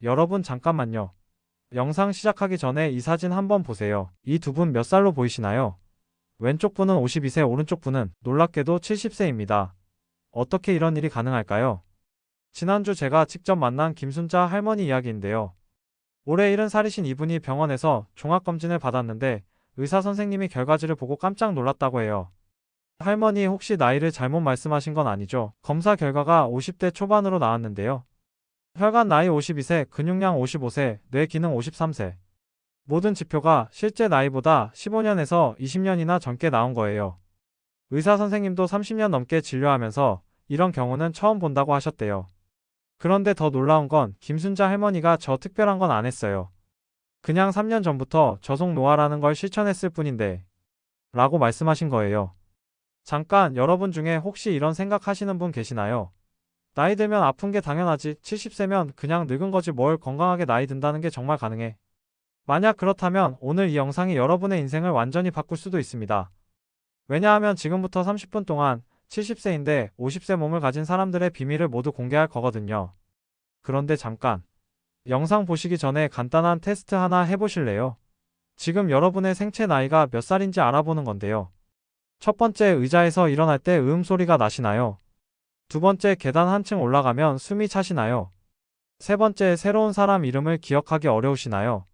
여러분 잠깐만요. 영상 시작하기 전에 이 사진 한번 보세요. 이 두 분 몇 살로 보이시나요? 왼쪽 분은 52세, 오른쪽 분은 놀랍게도 70세입니다. 어떻게 이런 일이 가능할까요? 지난주 제가 직접 만난 김순자 할머니 이야기인데요. 올해 70살이신 이분이 병원에서 종합검진을 받았는데 의사 선생님이 결과지를 보고 깜짝 놀랐다고 해요. 할머니 혹시 나이를 잘못 말씀하신 건 아니죠? 검사 결과가 50대 초반으로 나왔는데요. 혈관 나이 52세, 근육량 55세, 뇌 기능 53세. 모든 지표가 실제 나이보다 15년에서 20년이나 젊게 나온 거예요. 의사 선생님도 30년 넘게 진료하면서 이런 경우는 처음 본다고 하셨대요. 그런데 더 놀라운 건 김순자 할머니가 저 특별한 건 안 했어요. 그냥 3년 전부터 저속 노화라는 걸 실천했을 뿐인데 라고 말씀하신 거예요. 잠깐 여러분 중에 혹시 이런 생각하시는 분 계시나요? 나이 들면 아픈 게 당연하지. 70세면 그냥 늙은 거지 뭘 건강하게 나이 든다는 게 정말 가능해. 만약 그렇다면 오늘 이 영상이 여러분의 인생을 완전히 바꿀 수도 있습니다. 왜냐하면 지금부터 30분 동안 70세인데 50세 몸을 가진 사람들의 비밀을 모두 공개할 거거든요. 그런데 잠깐. 영상 보시기 전에 간단한 테스트 하나 해보실래요? 지금 여러분의 생체 나이가 몇 살인지 알아보는 건데요. 첫 번째, 의자에서 일어날 때 소리가 나시나요? 두 번째, 계단 한층 올라가면 숨이 차시나요? 세 번째, 새로운 사람 이름을 기억하기 어려우시나요?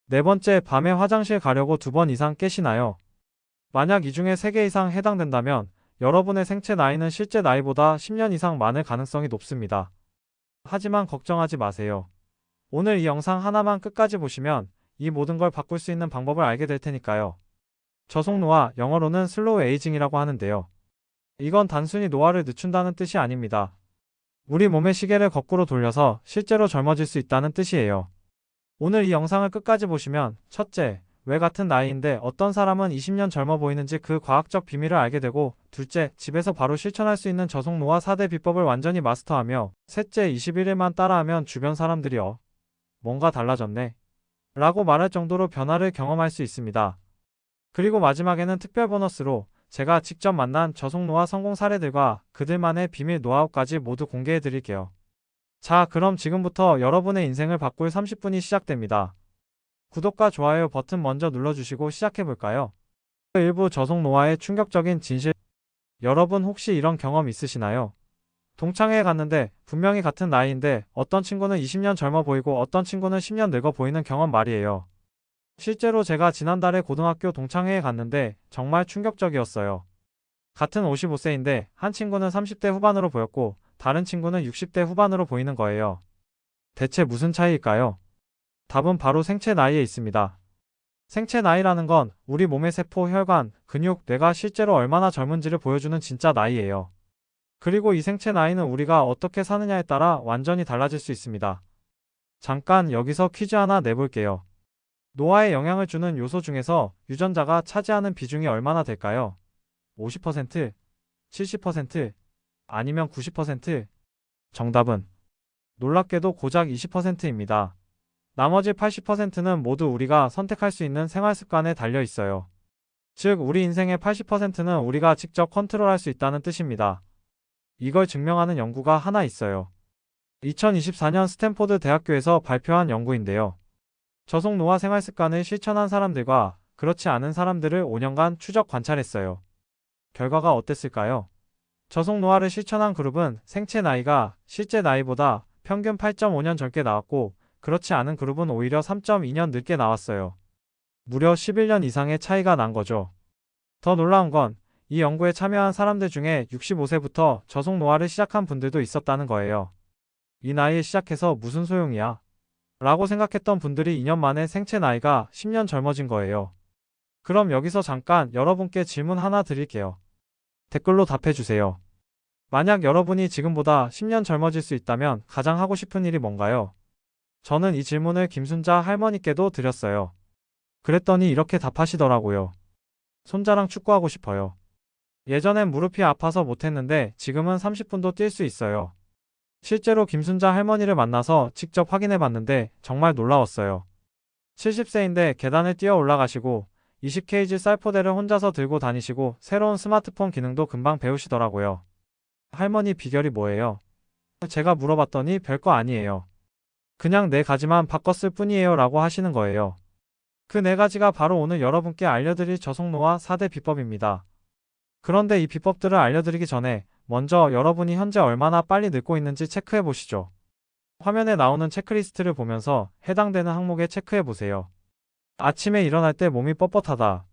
네 번째, 밤에 화장실 가려고 2번 이상 깨시나요? 만약 이 중에 3개 이상 해당된다면 여러분의 생체 나이는 실제 나이보다 10년 이상 많을 가능성이 높습니다. 하지만 걱정하지 마세요. 오늘 이 영상 하나만 끝까지 보시면 이 모든 걸 바꿀 수 있는 방법을 알게 될 테니까요. 저속노화, 영어로는 슬로우 에이징이라고 하는데요. 이건 단순히 노화를 늦춘다는 뜻이 아닙니다. 우리 몸의 시계를 거꾸로 돌려서 실제로 젊어질 수 있다는 뜻이에요. 오늘 이 영상을 끝까지 보시면 첫째, 왜 같은 나이인데 어떤 사람은 20년 젊어 보이는지 그 과학적 비밀을 알게 되고, 둘째, 집에서 바로 실천할 수 있는 저속노화 4대 비법을 완전히 마스터하며, 셋째, 21일만 따라하면 주변 사람들이 뭔가 달라졌네 라고 말할 정도로 변화를 경험할 수 있습니다. 그리고 마지막에는 특별 보너스로 제가 직접 만난 저속노화 성공 사례들과 그들만의 비밀 노하우까지 모두 공개해 드릴게요. 자, 그럼 지금부터 여러분의 인생을 바꿀 30분이 시작됩니다. 구독과 좋아요 버튼 먼저 눌러주시고 시작해볼까요? 일부 저속노화의 충격적인 진실. 여러분 혹시 이런 경험 있으시나요? 동창회에 갔는데 분명히 같은 나이인데 어떤 친구는 20년 젊어 보이고 어떤 친구는 10년 늙어 보이는 경험 말이에요. 실제로 제가 지난달에 고등학교 동창회에 갔는데 정말 충격적이었어요. 같은 55세인데 한 친구는 30대 후반으로 보였고 다른 친구는 60대 후반으로 보이는 거예요. 대체 무슨 차이일까요? 답은 바로 생체 나이에 있습니다. 생체 나이라는 건 우리 몸의 세포, 혈관, 근육, 뇌가 실제로 얼마나 젊은지를 보여주는 진짜 나이예요. 그리고 이 생체 나이는 우리가 어떻게 사느냐에 따라 완전히 달라질 수 있습니다. 잠깐 여기서 퀴즈 하나 내볼게요. 노화에 영향을 주는 요소 중에서 유전자가 차지하는 비중이 얼마나 될까요? 50%, 70%, 아니면 90%? 정답은 놀랍게도 고작 20%입니다. 나머지 80%는 모두 우리가 선택할 수 있는 생활 습관에 달려 있어요. 즉, 우리 인생의 80%는 우리가 직접 컨트롤할 수 있다는 뜻입니다. 이걸 증명하는 연구가 하나 있어요. 2024년 스탠포드 대학교에서 발표한 연구인데요. 저속노화 생활 습관을 실천한 사람들과 그렇지 않은 사람들을 5년간 추적 관찰했어요. 결과가 어땠을까요? 저속노화를 실천한 그룹은 생체 나이가 실제 나이보다 평균 8.5년 젊게 나왔고, 그렇지 않은 그룹은 오히려 3.2년 늦게 나왔어요. 무려 11년 이상의 차이가 난 거죠. 더 놀라운 건 이 연구에 참여한 사람들 중에 65세부터 저속노화를 시작한 분들도 있었다는 거예요. 이 나이에 시작해서 무슨 소용이야? 라고 생각했던 분들이 2년 만에 생체 나이가 10년 젊어진 거예요. 그럼 여기서 잠깐 여러분께 질문 하나 드릴게요. 댓글로 답해주세요. 만약 여러분이 지금보다 10년 젊어질 수 있다면 가장 하고 싶은 일이 뭔가요? 저는 이 질문을 김순자 할머니께도 드렸어요. 그랬더니 이렇게 답하시더라고요. 손자랑 축구하고 싶어요. 예전엔 무릎이 아파서 못했는데 지금은 30분도 뛸 수 있어요. 실제로 김순자 할머니를 만나서 직접 확인해봤는데 정말 놀라웠어요. 70세인데 계단을 뛰어 올라가시고 20kg 쌀포대를 혼자서 들고 다니시고 새로운 스마트폰 기능도 금방 배우시더라고요. 할머니 비결이 뭐예요? 제가 물어봤더니 별거 아니에요. 그냥 4가지만 바꿨을 뿐이에요 라고 하시는 거예요. 그 4가지가 바로 오늘 여러분께 알려드릴 저속노화 4대 비법입니다. 그런데 이 비법들을 알려드리기 전에 먼저 여러분이 현재 얼마나 빨리 늙고 있는지 체크해 보시죠. 화면에 나오는 체크리스트를 보면서 해당되는 항목에 체크해 보세요. 아침에 일어날 때 몸이 뻣뻣하다.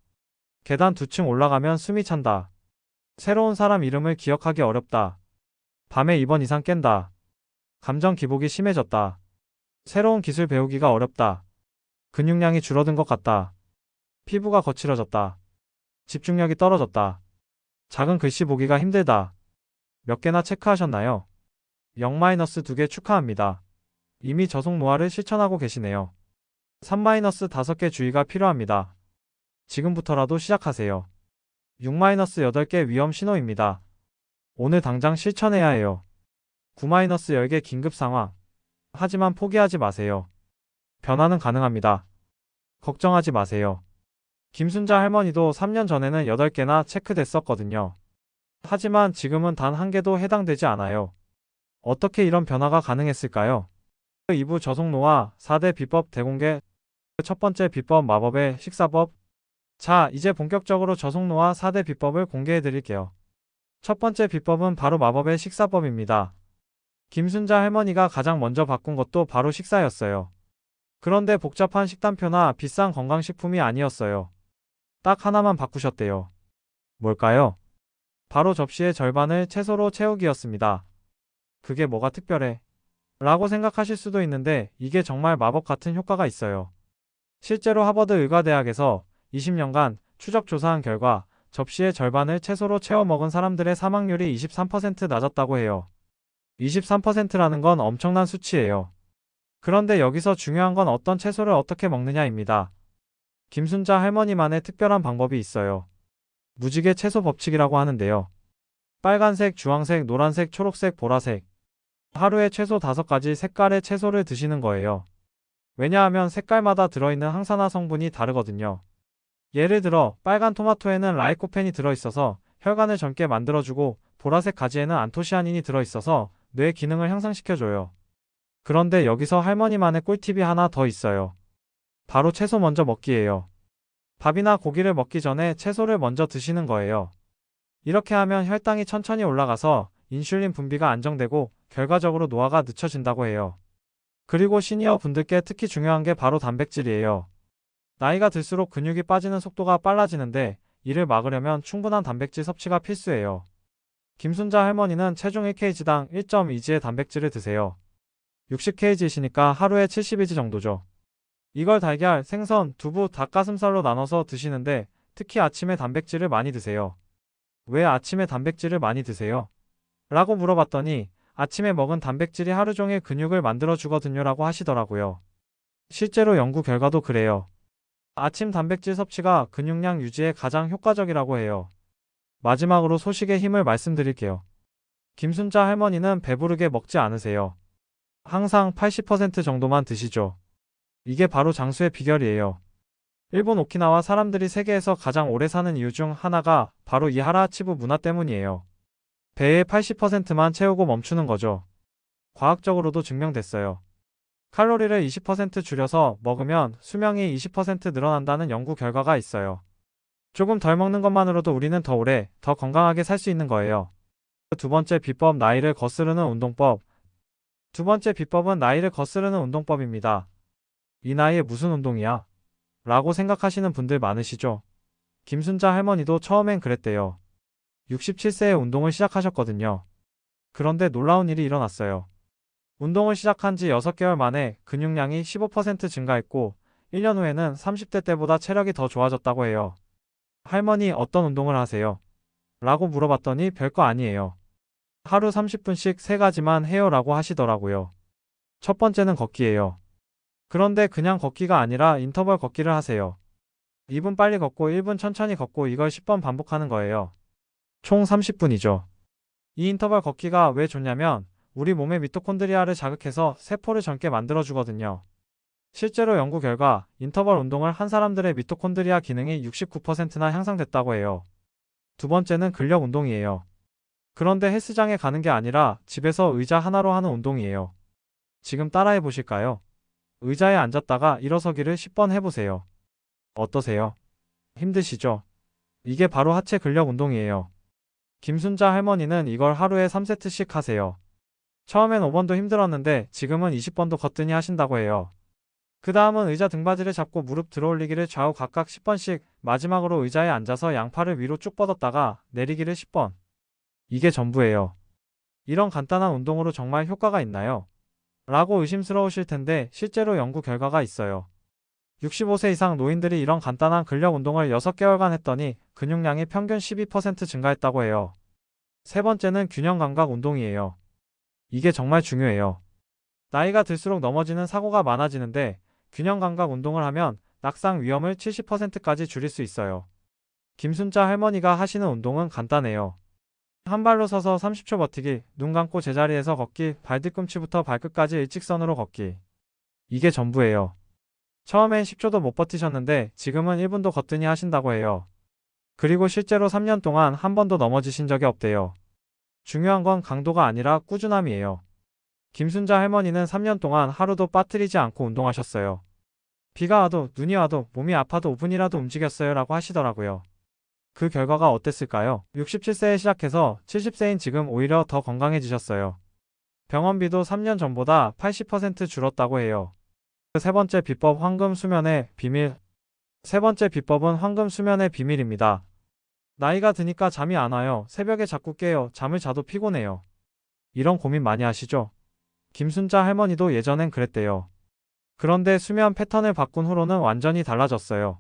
계단 2층 올라가면 숨이 찬다. 새로운 사람 이름을 기억하기 어렵다. 밤에 2번 이상 깬다. 감정 기복이 심해졌다. 새로운 기술 배우기가 어렵다. 근육량이 줄어든 것 같다. 피부가 거칠어졌다. 집중력이 떨어졌다. 작은 글씨 보기가 힘들다. 몇 개나 체크하셨나요? 0-2개 축하합니다. 이미 저속 노화를 실천하고 계시네요. 3-5개 주의가 필요합니다. 지금부터라도 시작하세요. 6-8개 위험 신호입니다. 오늘 당장 실천해야 해요. 9-10개 긴급 상황. 하지만 포기하지 마세요. 변화는 가능합니다. 걱정하지 마세요. 김순자 할머니도 3년 전에는 8개나 체크됐었거든요. 하지만 지금은 단 1개도 해당되지 않아요. 어떻게 이런 변화가 가능했을까요? 2부 저속노화 4대 비법 대공개. 첫 번째 비법 마법의 식사법. 자, 이제 본격적으로 저속노화 4대 비법을 공개해 드릴게요. 첫 번째 비법은 바로 마법의 식사법입니다. 김순자 할머니가 가장 먼저 바꾼 것도 바로 식사였어요. 그런데 복잡한 식단표나 비싼 건강식품이 아니었어요. 딱 하나만 바꾸셨대요. 뭘까요? 바로 접시의 절반을 채소로 채우기였습니다. 그게 뭐가 특별해? 라고 생각하실 수도 있는데 이게 정말 마법 같은 효과가 있어요. 실제로 하버드 의과대학에서 20년간 추적 조사한 결과 접시의 절반을 채소로 채워 먹은 사람들의 사망률이 23% 낮았다고 해요. 23%라는 건 엄청난 수치예요. 그런데 여기서 중요한 건 어떤 채소를 어떻게 먹느냐입니다. 김순자 할머니만의 특별한 방법이 있어요. 무지개 채소 법칙이라고 하는데요. 빨간색, 주황색, 노란색, 초록색, 보라색. 하루에 최소 5가지 색깔의 채소를 드시는 거예요. 왜냐하면 색깔마다 들어있는 항산화 성분이 다르거든요. 예를 들어 빨간 토마토에는 라이코펜이 들어있어서 혈관을 젊게 만들어주고 보라색 가지에는 안토시아닌이 들어있어서 뇌 기능을 향상시켜줘요. 그런데 여기서 할머니만의 꿀팁이 하나 더 있어요. 바로 채소 먼저 먹기예요. 밥이나 고기를 먹기 전에 채소를 먼저 드시는 거예요. 이렇게 하면 혈당이 천천히 올라가서 인슐린 분비가 안정되고 결과적으로 노화가 늦춰진다고 해요. 그리고 시니어 분들께 특히 중요한 게 바로 단백질이에요. 나이가 들수록 근육이 빠지는 속도가 빨라지는데 이를 막으려면 충분한 단백질 섭취가 필수예요. 김순자 할머니는 체중 1kg당 1.2g의 단백질을 드세요. 60kg이시니까 하루에 70g 정도죠. 이걸 달걀, 생선, 두부, 닭가슴살로 나눠서 드시는데 특히 아침에 단백질을 많이 드세요. 왜 아침에 단백질을 많이 드세요? 라고 물어봤더니 아침에 먹은 단백질이 하루 종일 근육을 만들어 주거든요 라고 하시더라고요. 실제로 연구 결과도 그래요. 아침 단백질 섭취가 근육량 유지에 가장 효과적이라고 해요. 마지막으로 소식의 힘을 말씀드릴게요. 김순자 할머니는 배부르게 먹지 않으세요. 항상 80% 정도만 드시죠. 이게 바로 장수의 비결이에요. 일본 오키나와 사람들이 세계에서 가장 오래 사는 이유 중 하나가 바로 이 하라하치부 문화 때문이에요. 배의 80%만 채우고 멈추는 거죠. 과학적으로도 증명됐어요. 칼로리를 20% 줄여서 먹으면 수명이 20% 늘어난다는 연구 결과가 있어요. 조금 덜 먹는 것만으로도 우리는 더 오래, 더 건강하게 살 수 있는 거예요. 두 번째 비법 나이를 거스르는 운동법. 두 번째 비법은 나이를 거스르는 운동법입니다. 이 나이에 무슨 운동이야? 라고 생각하시는 분들 많으시죠? 김순자 할머니도 처음엔 그랬대요. 67세에 운동을 시작하셨거든요. 그런데 놀라운 일이 일어났어요. 운동을 시작한 지 6개월 만에 근육량이 15% 증가했고 1년 후에는 30대 때보다 체력이 더 좋아졌다고 해요. 할머니 어떤 운동을 하세요? 라고 물어봤더니 별거 아니에요. 하루 30분씩 3가지만 해요 라고 하시더라고요. 첫 번째는 걷기예요. 그런데 그냥 걷기가 아니라 인터벌 걷기를 하세요. 2분 빨리 걷고 1분 천천히 걷고 이걸 10번 반복하는 거예요. 총 30분이죠. 이 인터벌 걷기가 왜 좋냐면 우리 몸의 미토콘드리아를 자극해서 세포를 젊게 만들어주거든요. 실제로 연구 결과 인터벌 운동을 한 사람들의 미토콘드리아 기능이 69%나 향상됐다고 해요. 두 번째는 근력 운동이에요. 그런데 헬스장에 가는 게 아니라 집에서 의자 하나로 하는 운동이에요. 지금 따라해 보실까요? 의자에 앉았다가 일어서기를 10번 해보세요. 어떠세요? 힘드시죠? 이게 바로 하체 근력 운동이에요. 김순자 할머니는 이걸 하루에 3세트씩 하세요. 처음엔 5번도 힘들었는데 지금은 20번도 거뜬히 하신다고 해요. 그 다음은 의자 등받이를 잡고 무릎 들어올리기를 좌우 각각 10번씩, 마지막으로 의자에 앉아서 양팔을 위로 쭉 뻗었다가 내리기를 10번. 이게 전부예요. 이런 간단한 운동으로 정말 효과가 있나요? 라고 의심스러우실 텐데 실제로 연구 결과가 있어요. 65세 이상 노인들이 이런 간단한 근력 운동을 6개월간 했더니 근육량이 평균 12% 증가했다고 해요. 세 번째는 균형 감각 운동이에요. 이게 정말 중요해요. 나이가 들수록 넘어지는 사고가 많아지는데 균형 감각 운동을 하면 낙상 위험을 70%까지 줄일 수 있어요. 김순자 할머니가 하시는 운동은 간단해요. 한 발로 서서 30초 버티기, 눈 감고 제자리에서 걷기, 발 뒤꿈치부터 발끝까지 일직선으로 걷기. 이게 전부예요. 처음엔 10초도 못 버티셨는데 지금은 1분도 거뜬히 하신다고 해요. 그리고 실제로 3년 동안 한 번도 넘어지신 적이 없대요. 중요한 건 강도가 아니라 꾸준함이에요. 김순자 할머니는 3년 동안 하루도 빠뜨리지 않고 운동하셨어요. 비가 와도 눈이 와도 몸이 아파도 5분이라도 움직였어요 라고 하시더라고요. 그 결과가 어땠을까요? 67세에 시작해서 70세인 지금 오히려 더 건강해지셨어요. 병원비도 3년 전보다 80% 줄었다고 해요. 세 번째 비법 황금 수면의 비밀. 세 번째 비법은 황금 수면의 비밀입니다. 나이가 드니까 잠이 안 와요. 새벽에 자꾸 깨요. 잠을 자도 피곤해요. 이런 고민 많이 하시죠? 김순자 할머니도 예전엔 그랬대요. 그런데 수면 패턴을 바꾼 후로는 완전히 달라졌어요.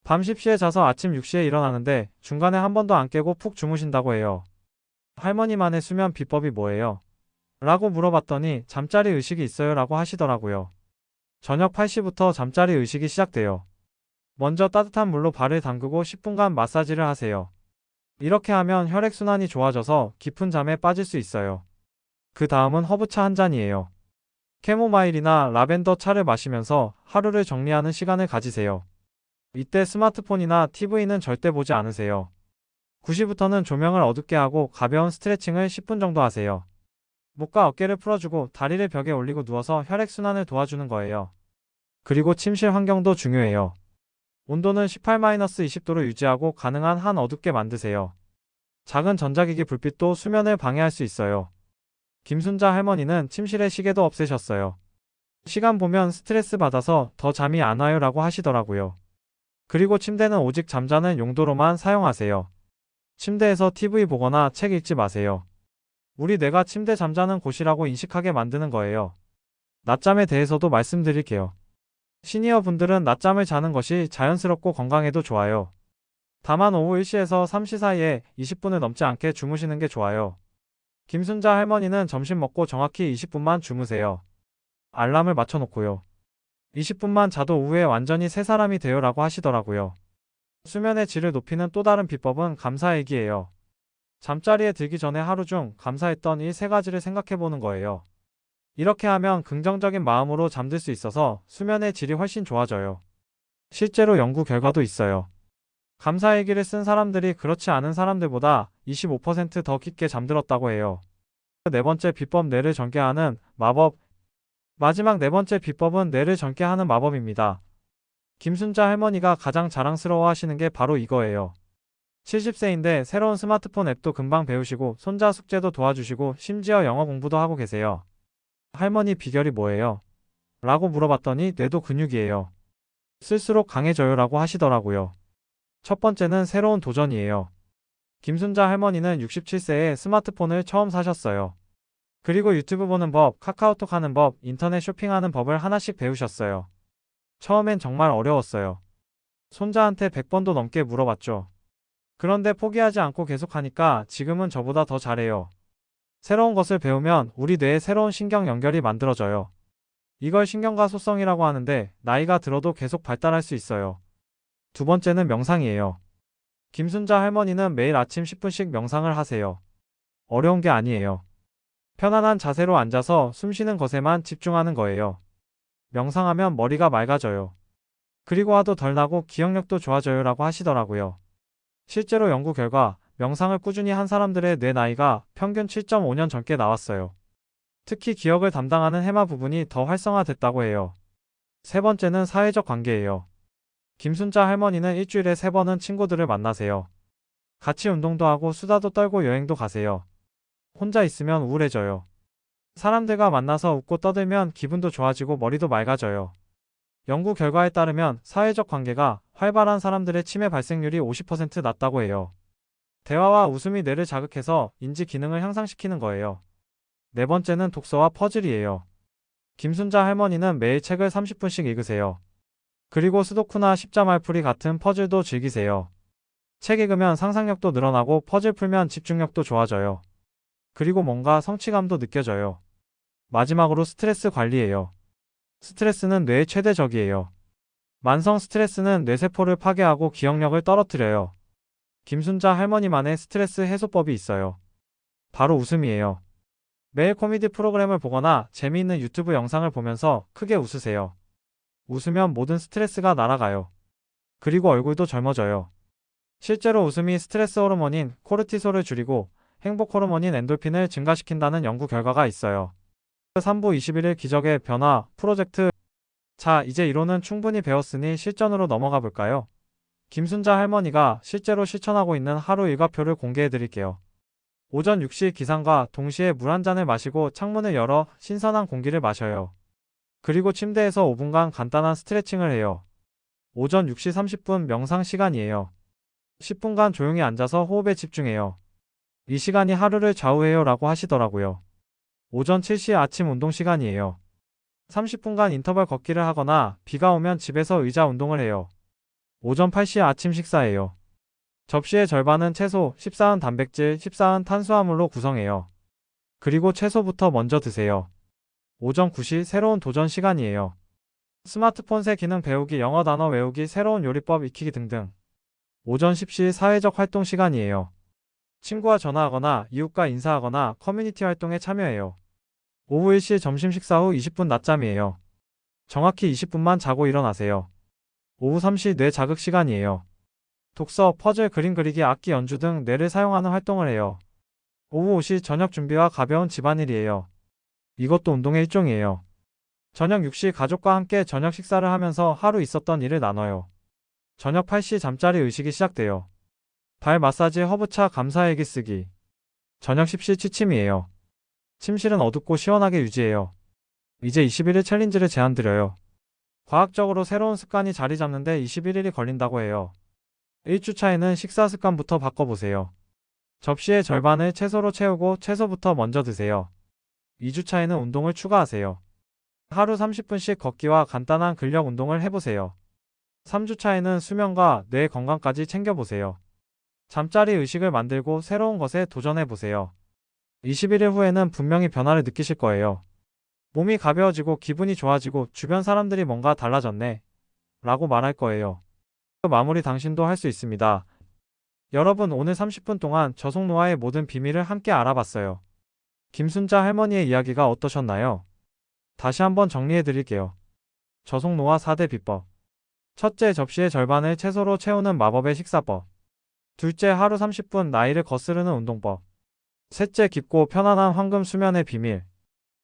밤 10시에 자서 아침 6시에 일어나는데 중간에 한 번도 안 깨고 푹 주무신다고 해요. 할머니만의 수면 비법이 뭐예요? 라고 물어봤더니 잠자리 의식이 있어요 라고 하시더라고요. 저녁 8시부터 잠자리 의식이 시작돼요. 먼저 따뜻한 물로 발을 담그고 10분간 마사지를 하세요. 이렇게 하면 혈액순환이 좋아져서 깊은 잠에 빠질 수 있어요. 그 다음은 허브차 한 잔이에요. 캐모마일이나 라벤더 차를 마시면서 하루를 정리하는 시간을 가지세요. 이때 스마트폰이나 TV는 절대 보지 않으세요. 9시부터는 조명을 어둡게 하고 가벼운 스트레칭을 10분 정도 하세요. 목과 어깨를 풀어주고 다리를 벽에 올리고 누워서 혈액순환을 도와주는 거예요. 그리고 침실 환경도 중요해요. 온도는 18-20도로 유지하고 가능한 한 어둡게 만드세요. 작은 전자기기 불빛도 수면을 방해할 수 있어요. 김순자 할머니는 침실에 시계도 없애셨어요. 시간 보면 스트레스 받아서 더 잠이 안 와요 라고 하시더라고요. 그리고 침대는 오직 잠자는 용도로만 사용하세요. 침대에서 TV 보거나 책 읽지 마세요. 우리 뇌가 침대 잠자는 곳이라고 인식하게 만드는 거예요. 낮잠에 대해서도 말씀드릴게요. 시니어 분들은 낮잠을 자는 것이 자연스럽고 건강에도 좋아요. 다만 오후 1시에서 3시 사이에 20분을 넘지 않게 주무시는 게 좋아요. 김순자 할머니는 점심 먹고 정확히 20분만 주무세요. 알람을 맞춰놓고요. 20분만 자도 오후에 완전히 새 사람이 돼요 라고 하시더라고요. 수면의 질을 높이는 또 다른 비법은 감사일기예요. 잠자리에 들기 전에 하루 중 감사했던 일 3가지를 생각해보는 거예요. 이렇게 하면 긍정적인 마음으로 잠들 수 있어서 수면의 질이 훨씬 좋아져요. 실제로 연구 결과도 있어요. 감사일기를 쓴 사람들이 그렇지 않은 사람들보다 25% 더 깊게 잠들었다고 해요. 네 번째 비법 뇌를 젊게 하는 마법. 마지막 네 번째 비법은 뇌를 젊게 하는 마법입니다. 김순자 할머니가 가장 자랑스러워 하시는 게 바로 이거예요. 70세인데 새로운 스마트폰 앱도 금방 배우시고 손자 숙제도 도와주시고 심지어 영어 공부도 하고 계세요. 할머니 비결이 뭐예요? 라고 물어봤더니 뇌도 근육이에요. 쓸수록 강해져요 라고 하시더라고요. 첫 번째는 새로운 도전이에요. 김순자 할머니는 67세에 스마트폰을 처음 사셨어요. 그리고 유튜브 보는 법, 카카오톡 하는 법, 인터넷 쇼핑하는 법을 하나씩 배우셨어요. 처음엔 정말 어려웠어요. 손자한테 100번도 넘게 물어봤죠. 그런데 포기하지 않고 계속하니까 지금은 저보다 더 잘해요. 새로운 것을 배우면 우리 뇌에 새로운 신경 연결이 만들어져요. 이걸 신경가소성이라고 하는데 나이가 들어도 계속 발달할 수 있어요. 두 번째는 명상이에요. 김순자 할머니는 매일 아침 10분씩 명상을 하세요. 어려운 게 아니에요. 편안한 자세로 앉아서 숨 쉬는 것에만 집중하는 거예요. 명상하면 머리가 맑아져요. 그리고 화도 덜 나고 기억력도 좋아져요 라고 하시더라고요. 실제로 연구 결과 명상을 꾸준히 한 사람들의 뇌 나이가 평균 7.5년 젊게 나왔어요. 특히 기억을 담당하는 해마 부분이 더 활성화됐다고 해요. 세 번째는 사회적 관계예요. 김순자 할머니는 일주일에 3번은 친구들을 만나세요. 같이 운동도 하고 수다도 떨고 여행도 가세요. 혼자 있으면 우울해져요. 사람들과 만나서 웃고 떠들면 기분도 좋아지고 머리도 맑아져요. 연구 결과에 따르면 사회적 관계가 활발한 사람들의 치매 발생률이 50% 낮다고 해요. 대화와 웃음이 뇌를 자극해서 인지 기능을 향상시키는 거예요. 네 번째는 독서와 퍼즐이에요. 김순자 할머니는 매일 책을 30분씩 읽으세요. 그리고 스도쿠나 십자말풀이 같은 퍼즐도 즐기세요. 책 읽으면 상상력도 늘어나고 퍼즐 풀면 집중력도 좋아져요. 그리고 뭔가 성취감도 느껴져요. 마지막으로 스트레스 관리예요. 스트레스는 뇌의 최대 적이에요. 만성 스트레스는 뇌세포를 파괴하고 기억력을 떨어뜨려요. 김순자 할머니만의 스트레스 해소법이 있어요. 바로 웃음이에요. 매일 코미디 프로그램을 보거나 재미있는 유튜브 영상을 보면서 크게 웃으세요. 웃으면 모든 스트레스가 날아가요. 그리고 얼굴도 젊어져요. 실제로 웃음이 스트레스 호르몬인 코르티솔을 줄이고 행복 호르몬인 엔돌핀을 증가시킨다는 연구 결과가 있어요. 3부 21일 기적의 변화 프로젝트. 자, 이제 이론은 충분히 배웠으니 실전으로 넘어가 볼까요? 김순자 할머니가 실제로 실천하고 있는 하루 일과표를 공개해 드릴게요. 오전 6시 기상과 동시에 물 한 잔을 마시고 창문을 열어 신선한 공기를 마셔요. 그리고 침대에서 5분간 간단한 스트레칭을 해요. 오전 6시 30분 명상 시간이에요. 10분간 조용히 앉아서 호흡에 집중해요. 이 시간이 하루를 좌우해요 라고 하시더라고요. 오전 7시 아침 운동 시간이에요. 30분간 인터벌 걷기를 하거나 비가 오면 집에서 의자 운동을 해요. 오전 8시 아침 식사예요. 접시의 절반은 채소, 14은 단백질, 14은 탄수화물로 구성해요. 그리고 채소부터 먼저 드세요. 오전 9시 새로운 도전 시간이에요. 스마트폰 새 기능 배우기, 영어 단어 외우기, 새로운 요리법 익히기 등등. 오전 10시 사회적 활동 시간이에요. 친구와 전화하거나 이웃과 인사하거나 커뮤니티 활동에 참여해요. 오후 1시 점심 식사 후 20분 낮잠이에요. 정확히 20분만 자고 일어나세요. 오후 3시 뇌 자극 시간이에요. 독서, 퍼즐, 그림 그리기, 악기 연주 등 뇌를 사용하는 활동을 해요. 오후 5시 저녁 준비와 가벼운 집안일이에요. 이것도 운동의 일종이에요. 저녁 6시 가족과 함께 저녁 식사를 하면서 하루 있었던 일을 나눠요. 저녁 8시 잠자리 의식이 시작돼요. 발 마사지, 허브차, 감사일기 쓰기. 저녁 10시 취침이에요. 침실은 어둡고 시원하게 유지해요. 이제 21일 챌린지를 제안드려요. 과학적으로 새로운 습관이 자리 잡는데 21일이 걸린다고 해요. 1주차에는 식사 습관부터 바꿔보세요. 접시의 절반을 채소로 채우고 채소부터 먼저 드세요. 2주차에는 운동을 추가하세요. 하루 30분씩 걷기와 간단한 근력 운동을 해보세요. 3주차에는 수면과 뇌 건강까지 챙겨보세요. 잠자리 의식을 만들고 새로운 것에 도전해보세요. 21일 후에는 분명히 변화를 느끼실 거예요. 몸이 가벼워지고 기분이 좋아지고 주변 사람들이 뭔가 달라졌네 라고 말할 거예요. 마무리 당신도 할 수 있습니다. 여러분, 오늘 30분 동안 저속노화의 모든 비밀을 함께 알아봤어요. 김순자 할머니의 이야기가 어떠셨나요? 다시 한번 정리해 드릴게요. 저속노화 4대 비법. 첫째, 접시의 절반을 채소로 채우는 마법의 식사법. 둘째, 하루 30분 나이를 거스르는 운동법. 셋째, 깊고 편안한 황금 수면의 비밀.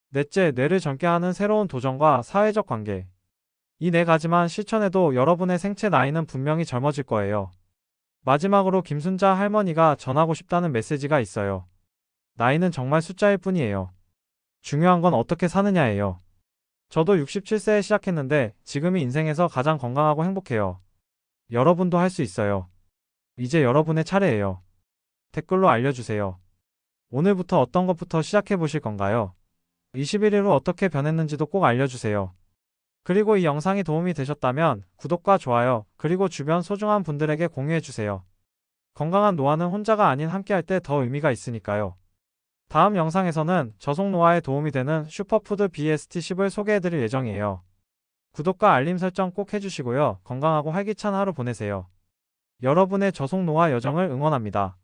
넷째, 뇌를 젊게 하는 새로운 도전과 사회적 관계. 이 4가지만 실천해도 여러분의 생체 나이는 분명히 젊어질 거예요. 마지막으로 김순자 할머니가 전하고 싶다는 메시지가 있어요. 나이는 정말 숫자일 뿐이에요. 중요한 건 어떻게 사느냐예요. 저도 67세에 시작했는데 지금이 인생에서 가장 건강하고 행복해요. 여러분도 할 수 있어요. 이제 여러분의 차례예요. 댓글로 알려주세요. 오늘부터 어떤 것부터 시작해 보실 건가요? 21일 후 어떻게 변했는지도 꼭 알려주세요. 그리고 이 영상이 도움이 되셨다면 구독과 좋아요, 그리고 주변 소중한 분들에게 공유해주세요. 건강한 노화는 혼자가 아닌 함께할 때 더 의미가 있으니까요. 다음 영상에서는 저속노화에 도움이 되는 슈퍼푸드 BST10을 소개해드릴 예정이에요. 구독과 알림 설정 꼭 해주시고요. 건강하고 활기찬 하루 보내세요. 여러분의 저속노화 여정을 응원합니다.